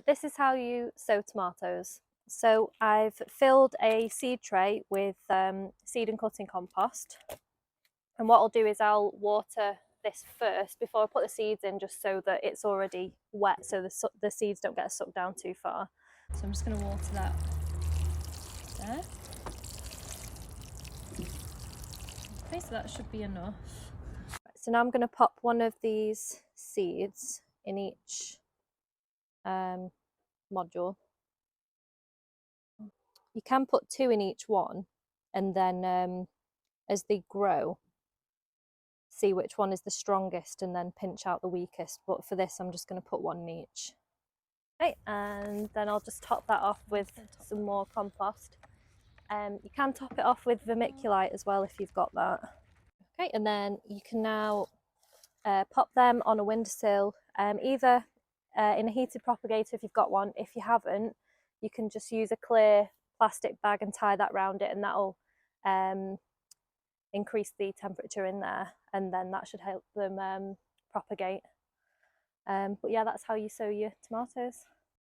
this is how you sow tomatoes. So I've filled a seed tray with seed and cutting compost. And what I'll do is I'll water this first before I put the seeds in, just so that it's already wet, so the seeds don't get sucked down too far. So I'm just going to water that there. Okay, so that should be enough. So now I'm going to pop one of these seeds in each module. You can put 2 in each one, and then as they grow, see which one is the strongest and then pinch out the weakest. But for this, I'm just going to put 1 in each. Okay, and then I'll just top that off with some more compost. You can top it off with vermiculite as well if you've got that. Okay, and then you can now pop them on a windowsill, either in a heated propagator if you've got one. If you haven't, you can just use a clear plastic bag and tie that around it, and that'll increase the temperature in there, and then that should help them propagate. But yeah, that's how you sow your tomatoes.